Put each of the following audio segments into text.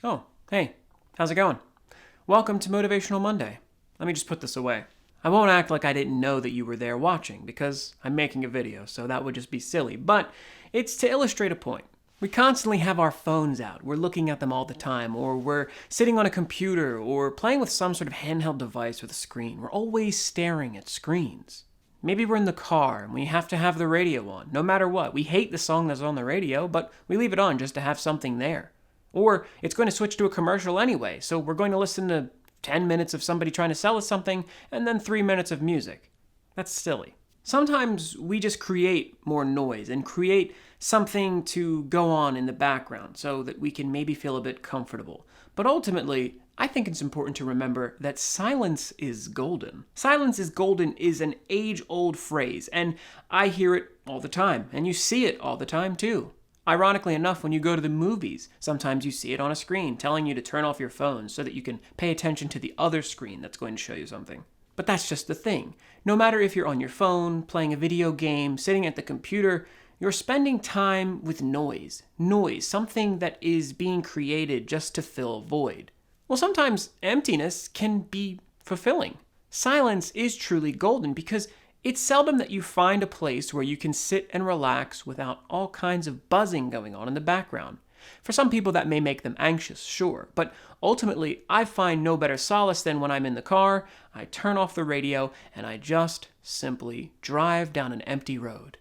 Oh, hey, how's it going? Welcome to Motivational Monday. Let me just put this away. I won't act like I didn't know that you were there watching because I'm making a video, so that would just be silly. But it's to illustrate a point. We constantly have our phones out. We're looking at them all the time, or we're sitting on a computer, or playing with some sort of handheld device with a screen. We're always staring at screens. Maybe we're in the car and we have to have the radio on, no matter what. We hate the song that's on the radio, but we leave it on just to have something there. Or it's going to switch to a commercial anyway, so we're going to listen to 10 minutes of somebody trying to sell us something, and then 3 minutes of music. That's silly. Sometimes we just create more noise and create something to go on in the background so that we can maybe feel a bit comfortable. But ultimately, I think it's important to remember that silence is golden. Silence is golden is an age-old phrase, and I hear it all the time, and you see it all the time too. Ironically enough, when you go to the movies, sometimes you see it on a screen telling you to turn off your phone so that you can pay attention to the other screen that's going to show you something. But that's just the thing. No matter if you're on your phone, playing a video game, sitting at the computer, you're spending time with noise. Noise, something that is being created just to fill a void. Well, sometimes emptiness can be fulfilling. Silence is truly golden because it's seldom that you find a place where you can sit and relax without all kinds of buzzing going on in the background. For some people that may make them anxious, sure, but ultimately I find no better solace than when I'm in the car, I turn off the radio, and I just simply drive down an empty road.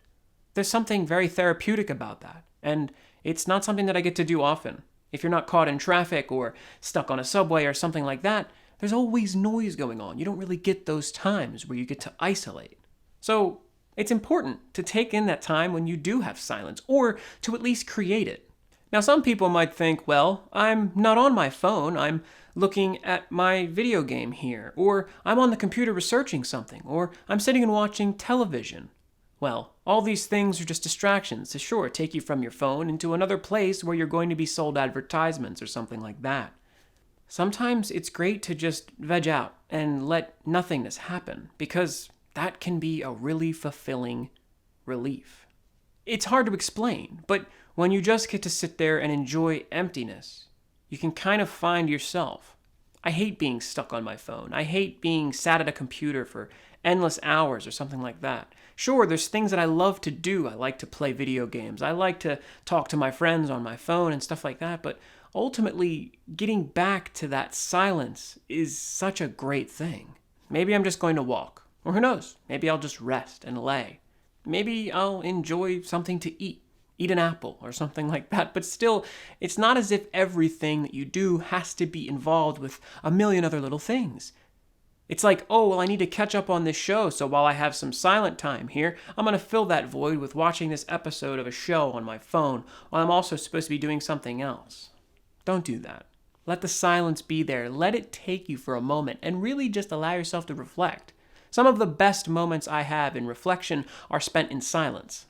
There's something very therapeutic about that, and it's not something that I get to do often. If you're not caught in traffic or stuck on a subway or something like that, there's always noise going on. You don't really get those times where you get to isolate. So it's important to take in that time when you do have silence, or to at least create it. Now, some people might think, well, I'm not on my phone, I'm looking at my video game here, or I'm on the computer researching something, or I'm sitting and watching television. Well, all these things are just distractions to sure take you from your phone into another place where you're going to be sold advertisements or something like that. Sometimes it's great to just veg out and let nothingness happen, because that can be a really fulfilling relief. It's hard to explain, but when you just get to sit there and enjoy emptiness, you can kind of find yourself. I hate being stuck on my phone. I hate being sat at a computer for endless hours or something like that. Sure, there's things that I love to do. I like to play video games. I like to talk to my friends on my phone and stuff like that, but ultimately, getting back to that silence is such a great thing. Maybe I'm just going to walk. Or who knows, maybe I'll just rest and lay. Maybe I'll enjoy something to eat an apple or something like that. But still, it's not as if everything that you do has to be involved with a million other little things. It's like, oh, well, I need to catch up on this show, so while I have some silent time here, I'm going to fill that void with watching this episode of a show on my phone while I'm also supposed to be doing something else. Don't do that. Let the silence be there. Let it take you for a moment and really just allow yourself to reflect. Some of the best moments I have in reflection are spent in silence.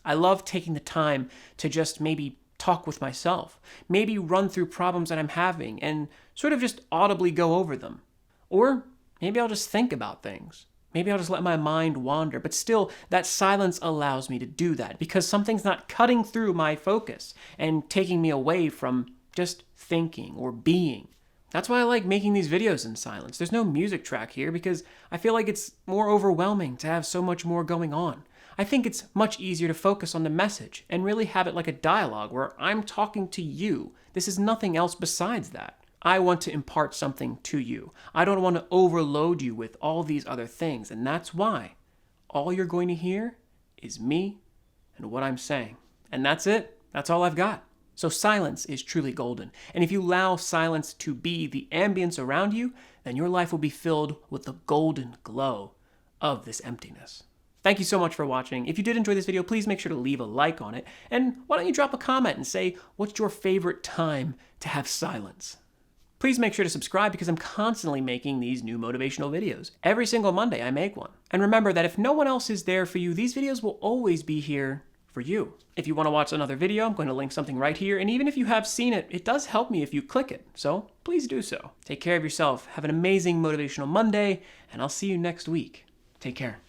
I love taking the time to just maybe talk with myself, maybe run through problems that I'm having and sort of just audibly go over them. Or maybe I'll just think about things. Maybe I'll just let my mind wander, but still that silence allows me to do that because something's not cutting through my focus and taking me away from just thinking or being. That's why I like making these videos in silence. There's no music track here because I feel like it's more overwhelming to have so much more going on. I think it's much easier to focus on the message and really have it like a dialogue where I'm talking to you. This is nothing else besides that. I want to impart something to you. I don't want to overload you with all these other things, and that's why all you're going to hear is me and what I'm saying. And that's it. That's all I've got. So silence is truly golden. And if you allow silence to be the ambience around you, then your life will be filled with the golden glow of this emptiness. Thank you so much for watching. If you did enjoy this video, please make sure to leave a like on it. And why don't you drop a comment and say, what's your favorite time to have silence? Please make sure to subscribe because I'm constantly making these new motivational videos. Every single Monday I make one. And remember that if no one else is there for you, these videos will always be here for you. If you want to watch another video, I'm going to link something right here. And even if you have seen it, it does help me if you click it. So please do so. Take care of yourself. Have an amazing Motivational Monday, and I'll see you next week. Take care.